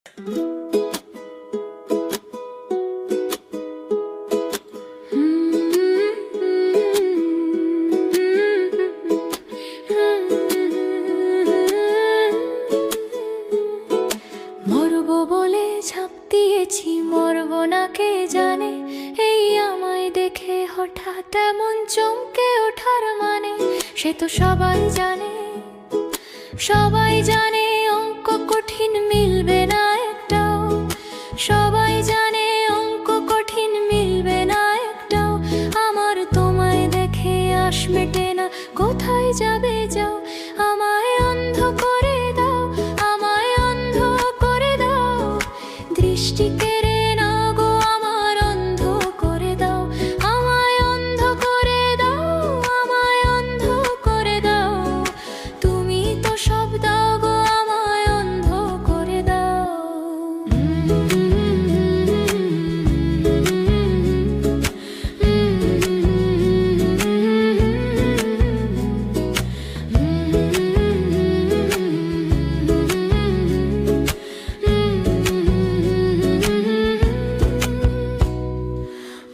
মরবো বলে ঝাঁপ দিয়েছি, মরবো না কে জানে। এই আমায় দেখে হঠাৎ এমন চমকে ওঠার মানে, সে তো সবাই জানে, সবাই জানে অঙ্ক কঠিন মিলবে না একটাও। সবাই জানে অঙ্ক কঠিন মিলবে না একটাও। আমার তোমায় দেখে আশ মেটে না, কোথায় যাবে যাও। আমায় অন্ধ করে দাও, আমায় অন্ধ করে দাও। দৃষ্টি কেড়ে নাও গো আমার, অন্ধ করে দাও। আমায় অন্ধ করে দাও, আমায় অন্ধ করে দাও। তুমি তো সব দাও গো, আমায় অন্ধ করে দাও।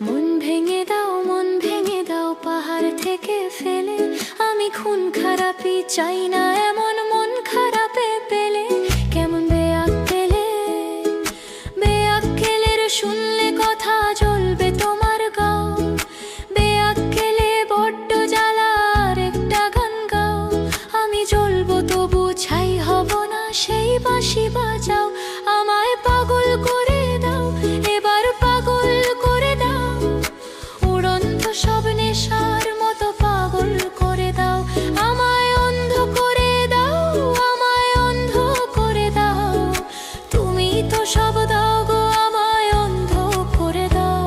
মন ভেঙে দাও, মন ভেঙে দাও পাহাড় থেকে ফেলে। আমি খুন খারাপি চাই না, এমন মন খারাপে পেলে। কেমন বেআক্কেলে, বেআক্কেলের শুনলে কথা জ্বলবে তোমার গাও। বেআক্কেলে বড্ড জ্বালা, আর একটা গান গাও। আমি জ্বলবো তবু ছাই হব না, সেই বাঁশি বাজাও। আমায় পাগল করে দাও, এবার পাগল করে দাও। উড়ন্ত সব নেশার মতো পাগল করে দাও। আমায় অন্ধ করে দাও, আমায় অন্ধ করে দাও। তুমি তো সব দাও গো, আমায় অন্ধ করে দাও।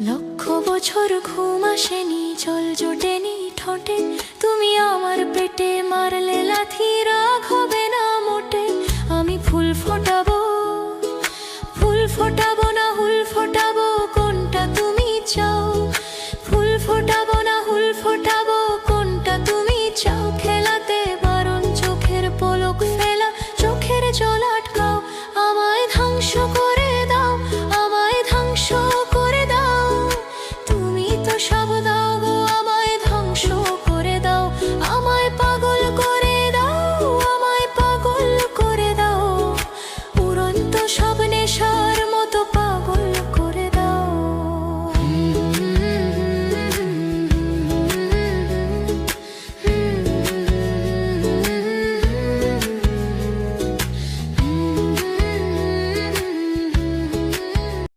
লক্ষ বছর ঘুম আসেনি, জল জোটেনি ঠোঁটে। তুমি আমার পেটে মারলে লাথি, রাঘব